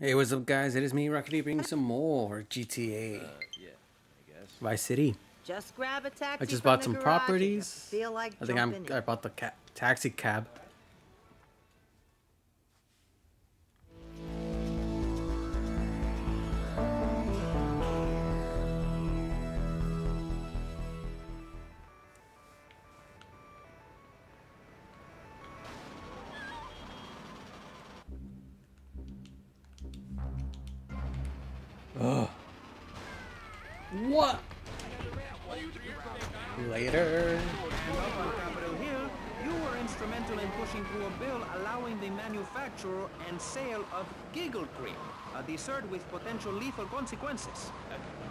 Hey, what's up, guys? It is me, RockerDGaming, bringing some more GTA Yeah, I guess. Vice City. Just grab a taxi I just from bought the some garage properties. if you feel like I think jumping I in. bought the taxi cab. Ugh. What? Later. On Capitol Hill, you were instrumental in pushing through a bill allowing the manufacture and sale of giggle cream, a dessert with potential lethal consequences.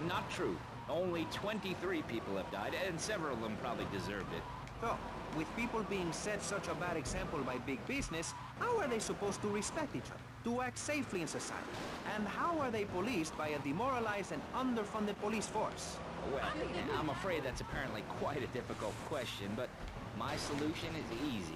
Not true. Only 23 people have died, and several of them probably deserved it. So, with people being set such a bad example by big business, how are they supposed to respect each other, to act safely in society? And how are they policed by a demoralized and underfunded police force? Well, I'm afraid that's apparently quite a difficult question, but my solution is easy.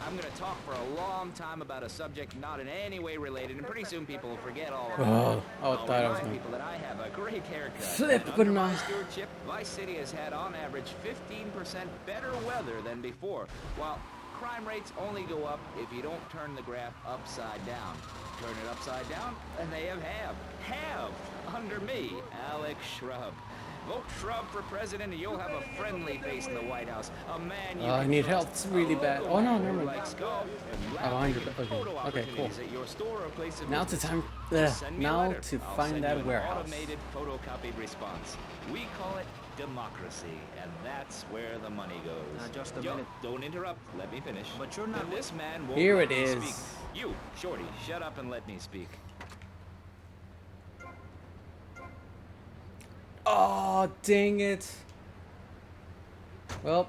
I'm gonna talk for a long time about a subject not in any way related, and pretty soon people will forget all about it. Oh, I I'll thought I was remind gonna people that I have a great haircut. flip, And but under my no. stewardship, Vice City has had on average 15% better weather than before, while crime rates only go up if you don't turn the graph upside down. Turn it upside down, and they have halved under me, Alex Shrub. Vote Shrub for president and you'll have a friendly face in the White House. A man you I can need trust. help. It's really A bad. local Oh, no, man never who mind. likes golf and Oh, 100. laughing and Okay, photo okay, cool. opportunities at your store or place of Now it's the business. time. Just send me a Now letter. to I'll find send that you an warehouse. automated photocopied response. We call it democracy, and that's where the money goes. Now, just a Yo, minute. don't interrupt. Let me finish. But you're not- And this man won't Here let it me is. speak. You, Shorty, shut up and let me speak. Oh, dang it. Well,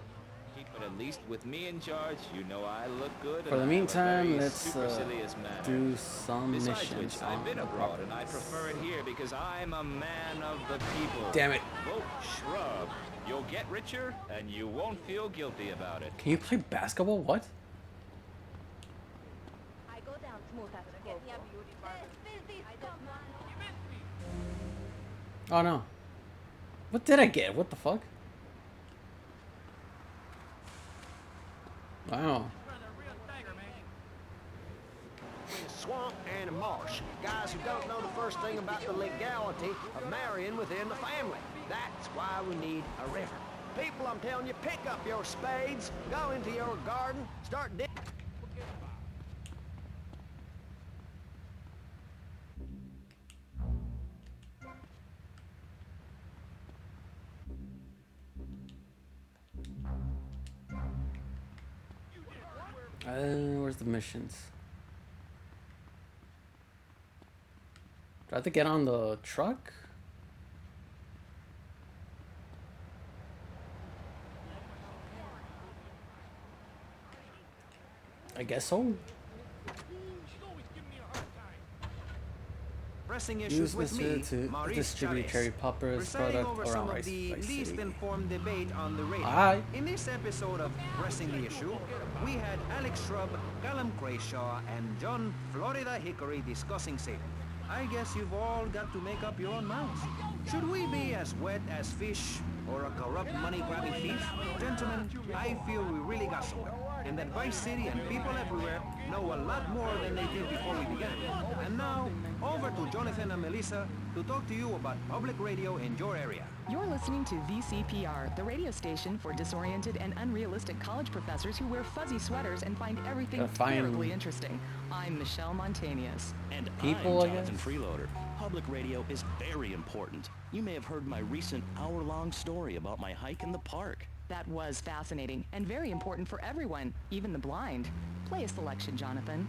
But at least with me in charge, you know I look good. for and the I have a meantime, very let's supercilious manner. do some Besides missions which, I've on been the abroad and I properties. prefer it here because I'm a man of the people. Damn it. Vote Shrub. You'll get richer and you won't feel guilty about it. Can you play basketball? What? I go down smooth as a go. Oh no. What did I get? What the fuck? Wow. Swamp and a marsh. Guys who don't know the first thing about the legality of marrying within the family. That's why we need a river. People, I'm telling you, pick up your spades, go into your garden, start digging. Where's the missions? Do I have to get on the truck? I guess so. Pressing Use issues with this me, to Maurice distribute Chavez, Cherry Poppers presiding product over around some of Vice the least City. informed debate on the radio. Aye. In this episode of Pressing the Issue, we had Alex Shrub, Callum Crayshaw, and John Florida Hickory discussing safety. I guess you've all got to make up your own minds. Should we be as wet as fish or a corrupt money-grabbing thief? Gentlemen, I feel we really got somewhere, and that Vice City and people everywhere know a lot more than they did before we began. And now, over to Jonathan and Melissa to talk to you about public radio in your area. You're listening to VCPR, the radio station for disoriented and unrealistic college professors who wear fuzzy sweaters and find everything Gotta find terribly interesting. I'm Michelle Montanius. And People, I I'm Jonathan guess. Freeloader. Public radio is very important. You may have heard my recent hour-long story about my hike in the park. That was fascinating and very important for everyone, even the blind. Play a selection, Jonathan.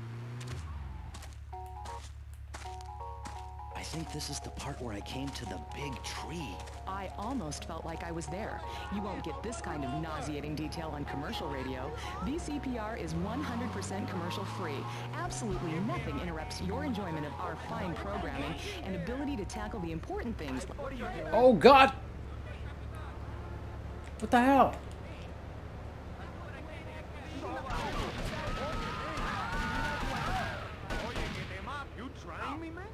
I think this is the part where I came to the big tree. I almost felt like I was there. You won't get this kind of nauseating detail on commercial radio. VCPR is 100% commercial free. Absolutely nothing interrupts your enjoyment of our fine programming and ability to tackle the important things. Oh God! What the hell? You trying me, man?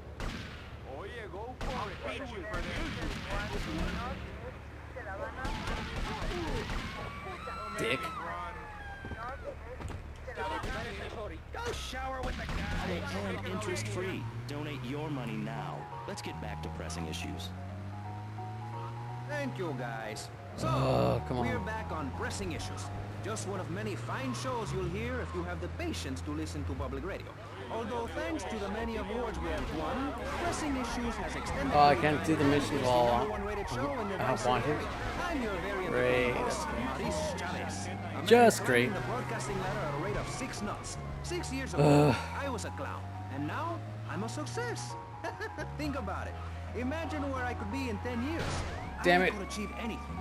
Dick. Go shower with the guys. And interest-free. Donate your money now. Let's get back to pressing issues. Thank you, guys. So, Oh, come on. we're back on pressing issues. Just one of many fine shows you'll hear if you have the patience to listen to public radio. Although thanks to the many awards we have won, Pressing Issues has extended... Oh, I can't do the mission while I I want it. I'm your very own Great. host, Maurice Chavez. A man Just climbing great. the broadcasting ladder at a rate of 6 knots. 6 years ago, I was a clown. And now, I'm a success. Think about it. Imagine where I could be in 10 years. Damn I it. could achieve anything.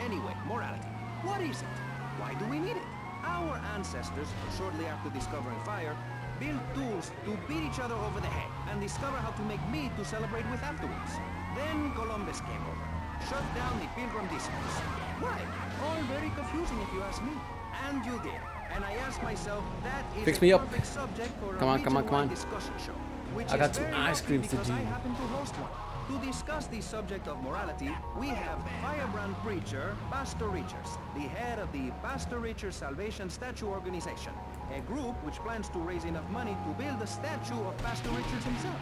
Anyway, morality. What is it? Why do we need it? Our ancestors, shortly after discovering fire, built tools to beat each other over the head and discover how to make meat to celebrate with afterwards. Then Columbus came over, shut down the Pilgrim discourse. Why? All very confusing if you ask me. And you did. And I asked myself, that is Fix a me up. perfect subject for Come on, a come on, come on. region-wide discussion show. Which I got is some very ice lucky creams to because do. I happen to host one. To discuss the subject of morality, we have firebrand preacher Pastor Richards, the head of the Pastor Richards Salvation Statue Organization, a group which plans to raise enough money to build a statue of Pastor Richards himself.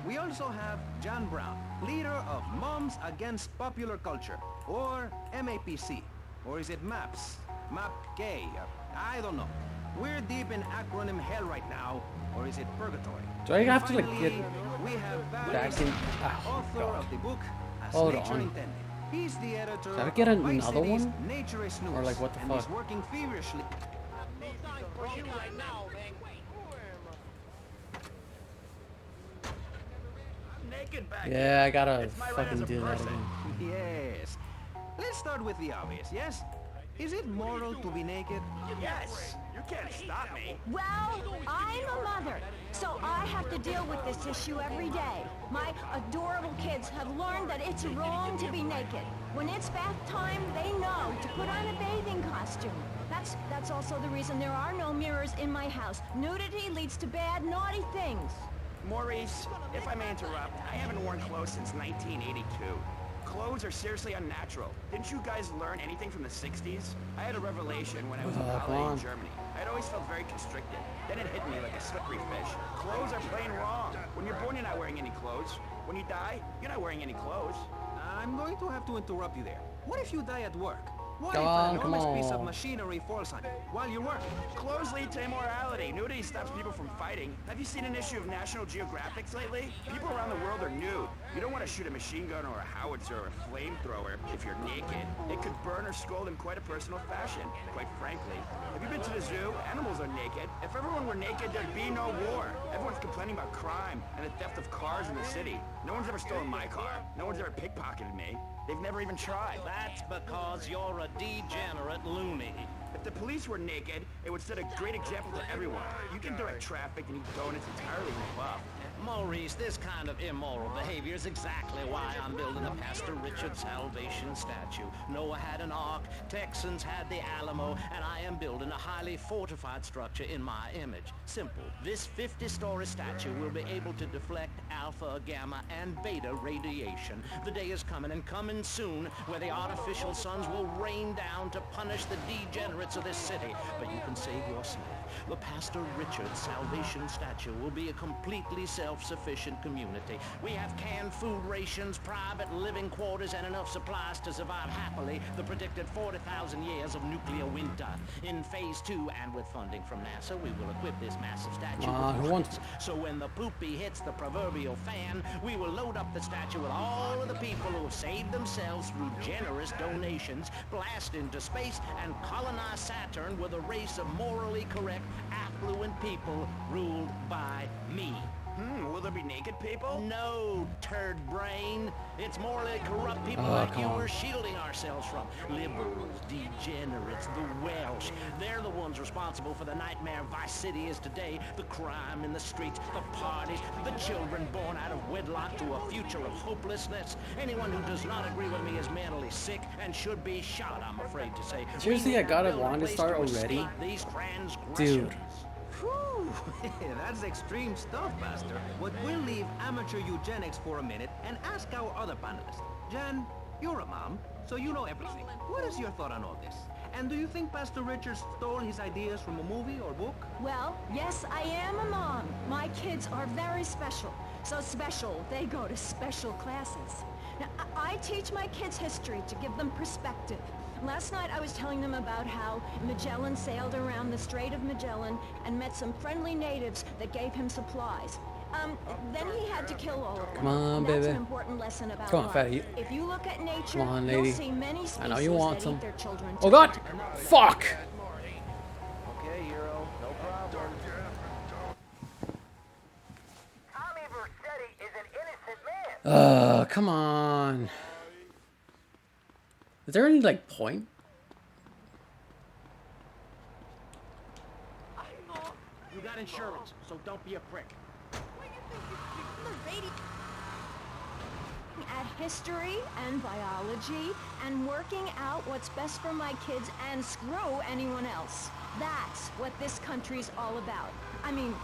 We also have John Brown, leader of Moms Against Popular Culture, or MAPC. Or is it MAPS? MAPK? I don't know. We're deep in acronym hell right now, or is it purgatory? Do I have to like Finally, get we have back in? Oh, author God. of the book As Hold Nature on. Intended. He's the editor Did I of get Vice another City's one? Nature is News, Or, like, what the and he's fuck? working feverishly. Naked back Yeah, I gotta It's my right fucking as a do that person. again. Yes. Let's start with the obvious, yes? Is it moral to be naked? Yes! You can't stop me. Well, I'm a mother, so I have to deal with this issue every day. My adorable kids have learned that it's wrong to be naked. When it's bath time, they know to put on a bathing costume. That's also the reason there are no mirrors in my house. Nudity leads to bad, naughty things. Maurice, if I may interrupt, I haven't worn clothes since 1982. Clothes are seriously unnatural. Didn't you guys learn anything from the 60s? I had a revelation when I was in come ballet on. in Germany. I'd always felt very constricted. Then it hit me like a slippery fish. Clothes are plain wrong. When you're born, you're not wearing any clothes. When you die, you're not wearing any clothes. I'm going to have to interrupt you there. What if you die at work? What Come if on, an come enormous piece of on. machinery falls on you while you're working? Clothes lead to immorality. Nudity stops people from fighting. Have you seen an issue of National Geographic lately? People around the world are nude. You don't want to shoot a machine gun or a howitzer or a flamethrower if you're naked. It could burn or scald in quite a personal fashion, quite frankly. Have you been to the zoo? Animals are naked. If everyone were naked, there'd be no war. Everyone's complaining about crime and the theft of cars in the city. No one's ever stolen my car. No one's ever pickpocketed me. They've never even tried. That's because you're a degenerate loony. If the police were naked, it would set a great example to everyone. You can direct traffic and eat donuts entirely rebuffed. Maurice, this kind of immoral behavior is exactly why I'm building the Pastor Richard Salvation statue. Noah had an ark, Texans had the Alamo, and I am building a highly fortified structure in my image. Simple. This 50-story statue will be able to deflect alpha, gamma, and beta radiation. The day is coming, and coming soon, where the artificial suns will rain down to punish the degenerates of this city. But you can save yourself. The Pastor Richard Salvation statue will be a completely self-sufficient community. We have canned food rations, private living quarters, and enough supplies to survive happily the predicted 40,000 years of nuclear winter. In Phase 2, and with funding from NASA, we will equip this massive statue Who with wants- rockets. So when the poopy hits the proverbial fan, we will load up the statue with all of the people who have saved themselves through generous donations, blast into space, and colonize Saturn with a race of morally correct, affluent people ruled by me. Will there be naked people? No, turd brain. It's morally corrupt people Oh, like come you on. we're shielding ourselves from. Liberals, degenerates, the Welsh. They're the ones responsible for the nightmare Vice City is today. The crime in the streets, the parties, the children born out of wedlock to a future of hopelessness. Anyone who does not agree with me is mentally sick and should be shot, I'm afraid to say. Seriously, We I need gotta build a want to place start escape already? These transgressions. Dude. Whew. That's extreme stuff, Pastor. But we'll leave amateur eugenics for a minute and ask our other panelists. Jan, you're a mom, so you know everything. What is your thought on all this? And do you think Pastor Richard stole his ideas from a movie or book? Well, yes, I am a mom. My kids are very special. So special, they go to special classes. Now, I teach my kids history to give them perspective. Last night I was telling them about how Magellan sailed around the Strait of Magellan and met some friendly natives that gave him supplies. Then he had to kill all of them. Come on, That's baby. an important lesson about Come on, life. fatty. If you look at nature, Come on, you'll lady. see many species I know you want that some. eat their children. Oh God! Fuck! Okay, Euro, no problem. Tommy Vercetti is an innocent man. Come on. Is there any, like, point? You got insurance, so don't be a prick. At history and biology and working out what's best for my kids and screw anyone else. That's what this country's all about. I mean,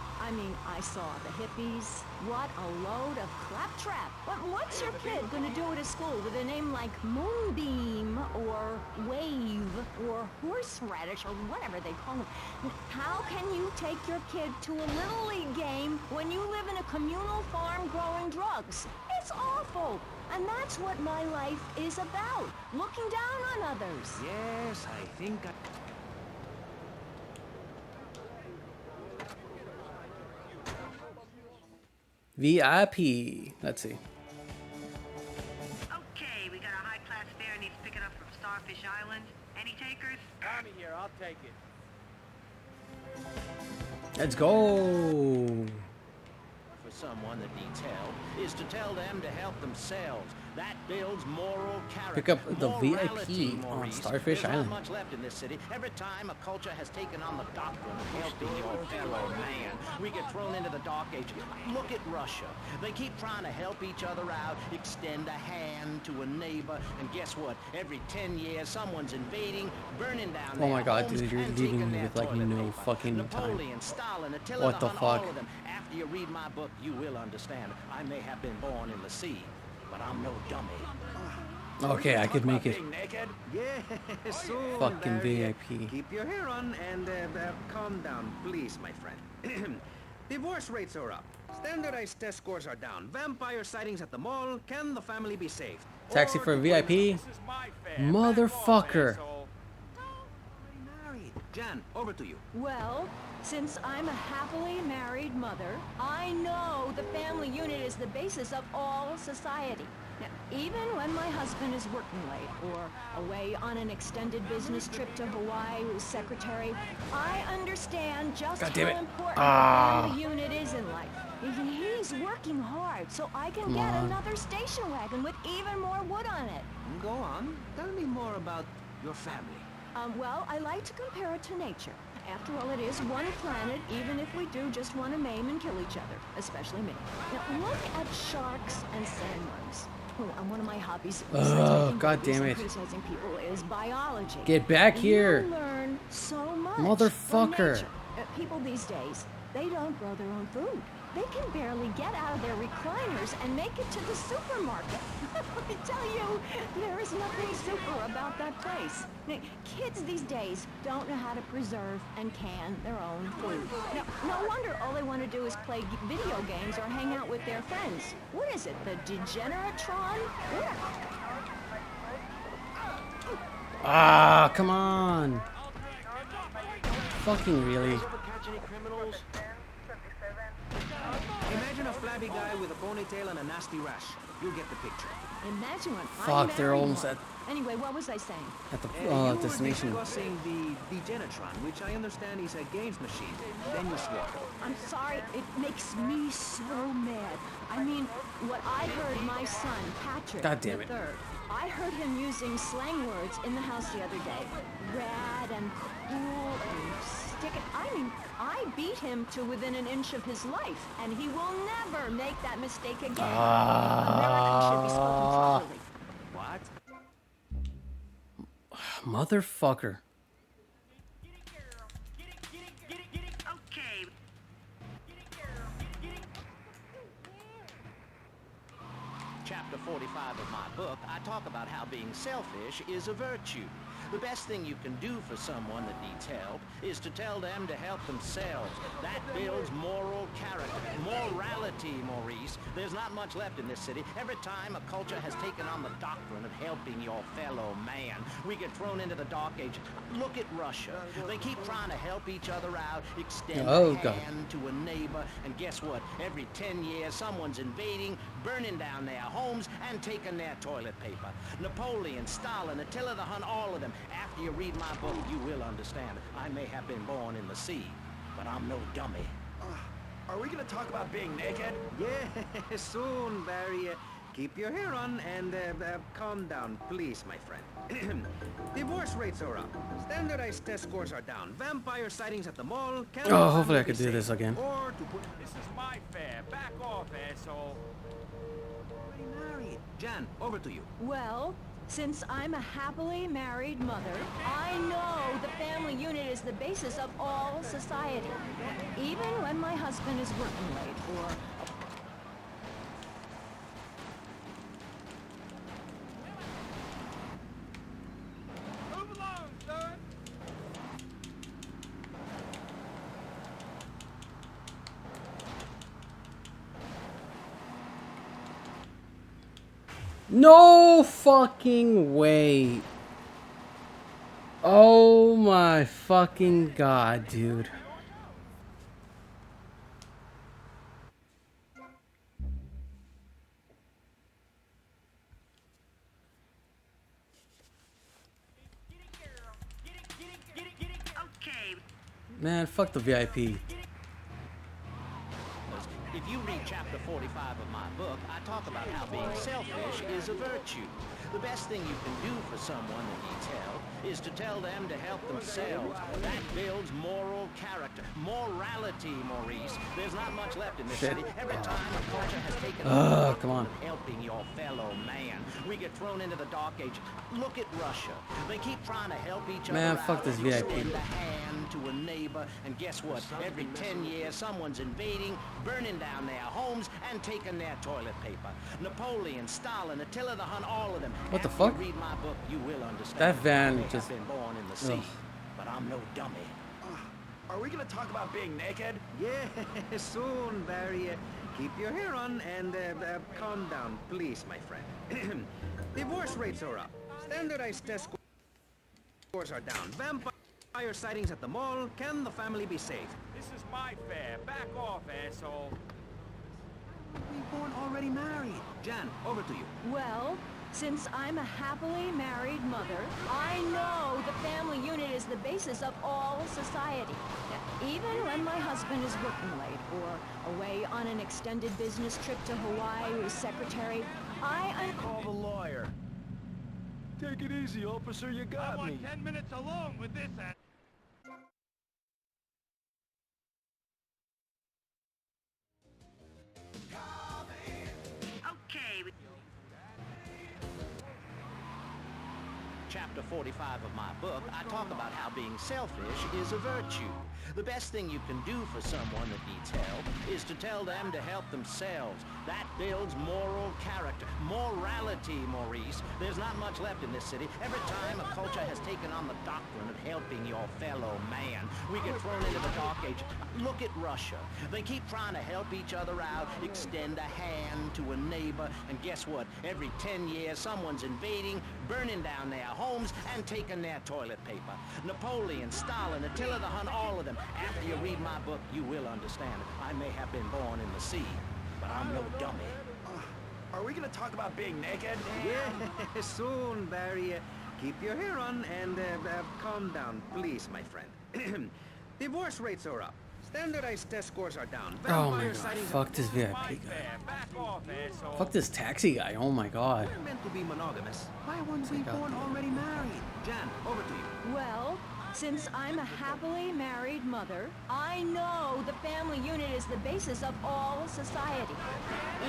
I saw the hippies. What a load of claptrap. What's your kid gonna do at a school with a name like Moonbeam or Wave or Horseradish or whatever they call them? How can you take your kid to a Little League game when you live in a communal farm growing drugs? It's awful. And that's what my life is about. Looking down on others. Yes, I think I... VIP. Let's see. Okay, we got a high-class fare needs picking up from Starfish Island. Any takers? Tommy here, I'll take it. Let's go. For someone that needs help is to tell them to help themselves. That builds moral character. Pick up the Morality, VIP on Maurice. Starfish There's Island. not much left in this city. Every time a culture has taken on the doctrine of helping your fellow man, we get thrown into the dark ages. Look at Russia. They keep trying to help each other out, extend a hand to a neighbor, and guess what? Every 10 years, someone's invading, burning down Oh their my God, homes dude, you're and leaving taking me their with, like, toilet no paper. fucking time. Napoleon, Stalin, Attila What the Hun, fuck? all of them. After you read my book, you will understand. I may have been born in the sea, but I'm no dummy. Okay, I could make it. Being naked? Yes, so Fucking there, VIP. Keep your hair on and calm down, please, my friend. Divorce rates are up. Standardized test scores are down. Vampire sightings at the mall. Can the family be saved? Taxi for VIP. This is my fare. Motherfucker. Back off, asshole. Married. Jan, over to you. Well, since I'm a happily married mother, I know the family unit is the basis of all society. Now, even when my husband is working late or away on an extended business trip to Hawaii with secretary, I understand just God how damn it. important Ah. the family unit is in life. He's working hard, so I can Come get on. another station wagon with even more wood on it. Go on. Tell me more about your family. Well, I like to compare it to nature. After all, it is one planet, even if we do just want to maim and kill each other, especially me. Now, look at sharks and sandworms. Oh, and one of my hobbies besides making God movies damn and it. criticizing people is biology. Get back here. You learn so much from Motherfucker. nature. People these days, they don't grow their own food. They can barely get out of their recliners and make it to the supermarket. I tell you, there is nothing super about that place. Now, kids these days don't know how to preserve and can their own food. Now, no wonder all they want to do is play video games or hang out with their friends. What is it, the Degeneratron? What? Ah, come on. Fucking really. Ever catch any criminals? Imagine a flabby guy with a ponytail and a nasty rash. You'll get the picture. Imagine what Fuck, they're almost Anyway, what was I saying? at the You destination. were discussing the Degenatron, which I understand is a games machine. Then you swore. I'm sorry, it makes me so mad. I mean, what I heard my son, Patrick, God damn it. the third, I heard him using slang words in the house the other day. Rad and cool and stick it. I mean, I beat him to within an inch of his life, and he will never make that mistake again. America should be spoken properly. What? Motherfucker. Okay. chapter 45 of my book, I talk about how being selfish is a virtue. The best thing you can do for someone that needs help is to tell them to help themselves. That builds moral character. Morality, Maurice. There's not much left in this city. Every time a culture has taken on the doctrine of helping your fellow man, we get thrown into the dark ages. Look at Russia. They keep trying to help each other out, extend a hand to a neighbor, and guess what? Every 10 years, someone's invading, burning down their homes, and taking their toilet paper. Napoleon, Stalin, Attila the Hun, all of them. After you read my book, you will understand. I may have been born in the sea, but I'm no dummy. Are we gonna talk about being naked? Yeah, soon, Barry. Keep your hair on and calm down, please, my friend. Divorce rates are up. Standardized test scores are down. Vampire sightings at the mall. Oh, hopefully I could do this again. Or to put... This is my fare. Back off, asshole. Already married. Jan, over to you. Well, since I'm a happily married mother, I know the family unit is the basis of all society. Even when my husband is working late or... Move along, son. No fucking way. Oh my fucking god, dude. Okay. Man, fuck the VIP. If you read chapter 45 of my book, I talk about how being selfish is a virtue. The best thing you can do for someone that needs help is to tell them to help themselves. That builds moral character. Morality, Maurice. There's not much left in this city. Every time a culture has taken on come on. helping your fellow man, we get thrown into the dark ages. Look at Russia. They keep trying to help each other Man, out. fuck this VIP. Extend a hand to a neighbor, and guess what? Every 10 years, someone's invading, burning down their homes, and taking their toilet paper. Napoleon, Stalin, Attila the Hun, all of them. What the After fuck? you read my book, you will understand. That van I may just- have been born in the sea, Ugh. but I'm no dummy. Are we gonna talk about being naked? Yeah, soon, Barry. Keep your hair on and calm down, please, my friend. Divorce rates are up. Standardized test scores are down. Vampire sightings at the mall. Can the family be safe? This is my fare. Back off, asshole. We weren't already married. Jan, over to you. Well, since I'm a happily married mother, I know the family unit is the basis of all society. Even when my husband is working late or away on an extended business trip to Hawaii with his secretary, Call the lawyer. Take it easy, officer. You got me. 10 minutes alone with this ass. Okay. Chapter 45 of my book, I talk about how being selfish is a virtue. The best thing you can do for someone that needs help is to tell them to help themselves. That builds moral character. Morality, Maurice. There's not much left in this city. Every time a culture has taken on the doctrine of helping your fellow man, we get thrown into the dark ages. Look at Russia. They keep trying to help each other out, extend a hand to a neighbor, and guess what? Every 10 years, someone's invading, burning down their homes, and taking their toilet paper. Napoleon, Stalin, Attila the Hun, all of them. After you read my book, you will understand. I may have been born in the sea, but I'm no dummy. Are we gonna talk about being naked? Yeah, soon, Barry. Keep your hair on and calm down, please, my friend. Divorce rates are up. Standardized test scores are down. Oh my Vampire god. sightings Fuck this VIP My guy. fare. Back off, asshole. Fuck this taxi guy. Oh my god. We're meant to be monogamous. Why weren't we born already married? Jan, over to you. well, since I'm a happily married mother, I know the family unit is the basis of all society.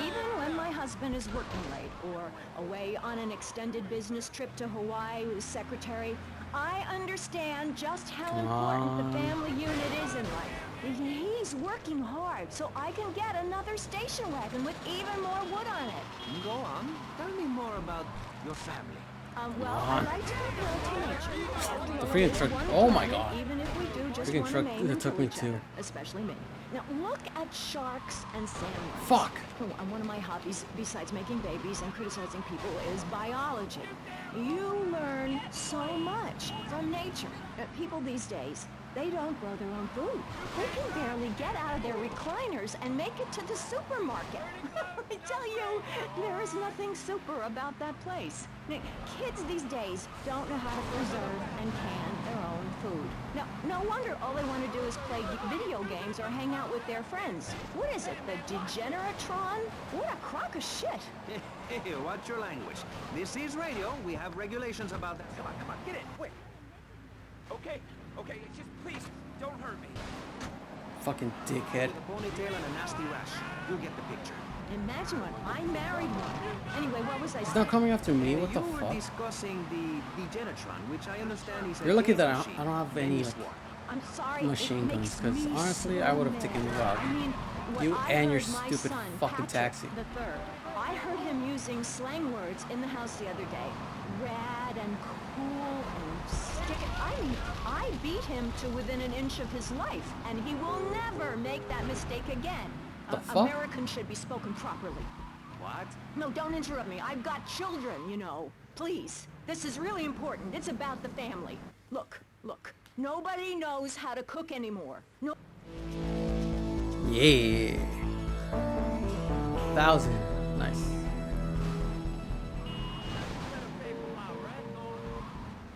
Even when my husband is working late or away on an extended business trip to Hawaii with his secretary, I understand just how important the family unit is in life. He's working hard so I can get another station wagon with even more wood on it. Go on. Tell me more about your family. Well, I like to be a teenager. The freaking truck. Oh my god. Even if we do just Freaking want to truck name that took me each too. other, especially me. Now look at sharks and sandworms. Fuck. One of my hobbies, besides making babies and criticizing people, is biology. You learn so much from nature. People these days, they don't grow their own food. They can barely get out of their recliners and make it to the supermarket. I tell you, there is nothing super about that place. Now, kids these days don't know how to preserve and can their own food. Now, no wonder all they want to do is play video games or hang out with their friends. What is it, the Degeneratron? What a crock of shit. Hey, watch your language. This is radio. We have regulations about that. Come on, get in, quick. Okay, just please, don't hurt me. Fucking dickhead. With a ponytail and a nasty rash. You'll get the picture. Imagine one. I married one. Anyway, what was I saying? He's not coming after me. What the You were fuck? discussing the Degenatron, which I understand is a You're lucky that I machine. don't have Then any you like, swore. I'm sorry. machine it guns, makes 'cause me honestly, so I would have mad. taken you out. I mean, what You I and your heard my stupid son, fucking Patrick taxi. the third, I heard him using slang words in the house the other day. Rad and cool and stick it. I mean, I beat him to within an inch of his life, and he will never make that mistake again. The fuck? Americans should be spoken properly. What? No, don't interrupt me. I've got children, you know. Please. This is really important. It's about the family. Look. Nobody knows how to cook anymore. No. Yeah. 1,000. Nice.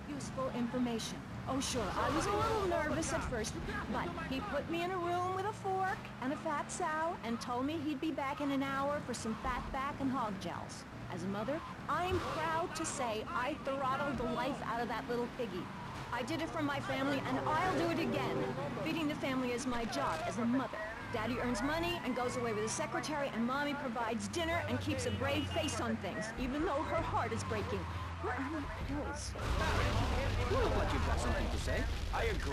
Useful information. Oh, sure, I was a little nervous at first, but he put me in a room with a fork and a fat sow and told me he'd be back in an hour for some fat back and hog gels. As a mother, I'm proud to say I throttled the life out of that little piggy. I did it for my family, and I'll do it again. Feeding the family is my job as a mother. Daddy earns money and goes away with his secretary, and Mommy provides dinner and keeps a brave face on things, even though her heart is breaking. Where are my pills? You look like you've got something to say. I agree.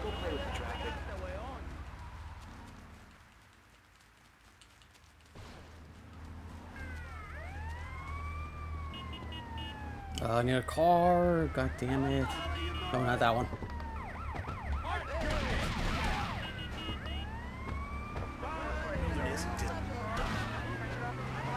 Go play with the traffic. I need a car. God damn it. No, not that one.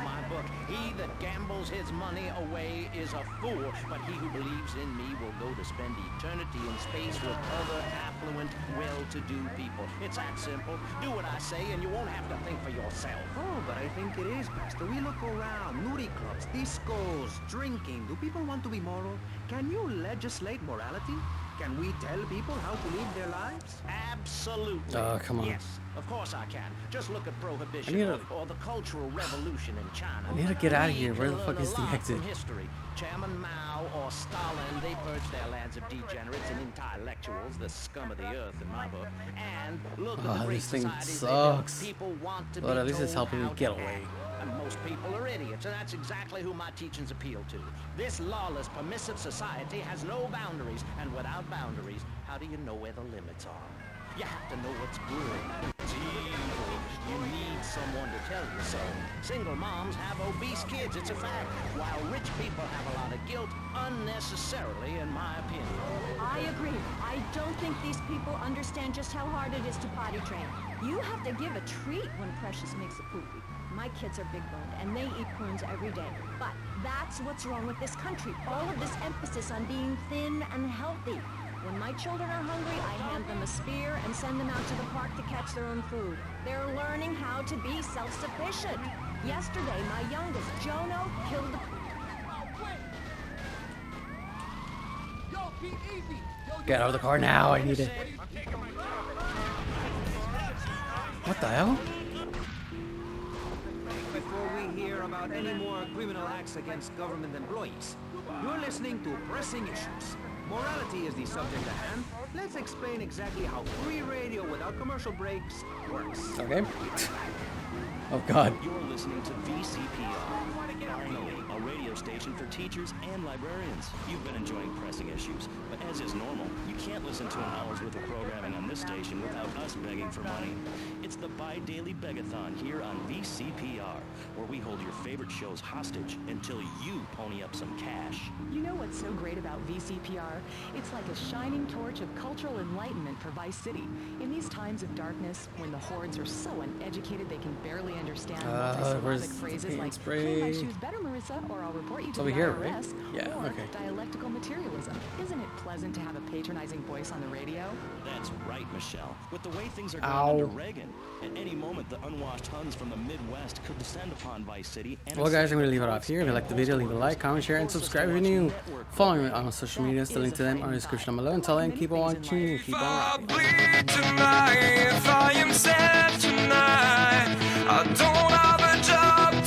My book, he that gambles his money away is a fool, but he who believes in me will go to spend eternity in space with other affluent, well-to-do people. It's that simple. Do what I say and you won't have to think for yourself. Oh, but I think it is, Pastor. We look around. Nudie clubs, discos, drinking. Do people want to be moral? Can you legislate morality? Can we tell people how to live their lives? Absolutely. Oh, come on. Yes, of course I can. Just look at I Prohibition need or the Cultural Revolution in China. I need to get out of We here. Where the can fuck learn is a the lot exit? From history. Chairman Mao or Stalin, they purged their lands of degenerates and intellectuals, the scum of the earth in my book. And look at the great this thing societies they built. sucks. People want to But be at least it's told helping me how get to away. act. And most people are idiots, and that's exactly who my teachings appeal to. This lawless, permissive society has no boundaries, and without boundaries, how do you know where the limits are? You have to know what's good, what's evil. You need someone to tell you so. Single moms have obese kids, it's a fact, while rich people have a lot of guilt unnecessarily, in my opinion. I agree. I don't think these people understand just how hard it is to potty train. You have to give a treat when Precious makes a poopy. My kids are big boned, and they eat prunes every day. But that's what's wrong with this country. All of this emphasis on being thin and healthy. When my children are hungry, I hand them a spear and send them out to the park to catch their own food. They're learning how to be self-sufficient. Yesterday, my youngest, Jono, killed a... Get out of the car now. I need it. What the hell? Before we hear about any more criminal acts against government employees, you're listening to Pressing Issues. Morality is the subject at hand. Let's explain exactly how free radio without commercial breaks works. Okay. Oh god. You're listening to VCPR. Finally, a radio station for teachers and librarians. You've been enjoying pressing issues, but as is normal, you can't listen to an hour's worth of programming on this station without us begging for money. It's the bi-daily begathon here on VCPR, where we hold your favorite shows hostage until you pony up some cash. You know what's so great about VCPR? It's like a shining torch of cultural enlightenment for Vice City. In these times of darkness, when the hordes are so uneducated they can barely understand multi-syllabic phrases like "Clean my shoes better, Marissa," or "I'll report you to the IRS," or dialectical materialism. Isn't it pleasant to have a patronizing voice on the radio? That's right, Michelle. With the way things are going under Reagan, at any moment the unwashed Huns from the Midwest could descend upon Vice City. Well, guys, I'm going to leave it off here. If you like the video, leave a like, comment, share, and subscribe if you're new. Follow me on social media. The link to them are in the description below. Until then, keep on watching and keep on rocking. Tonight, if I am sad tonight, I don't have a job.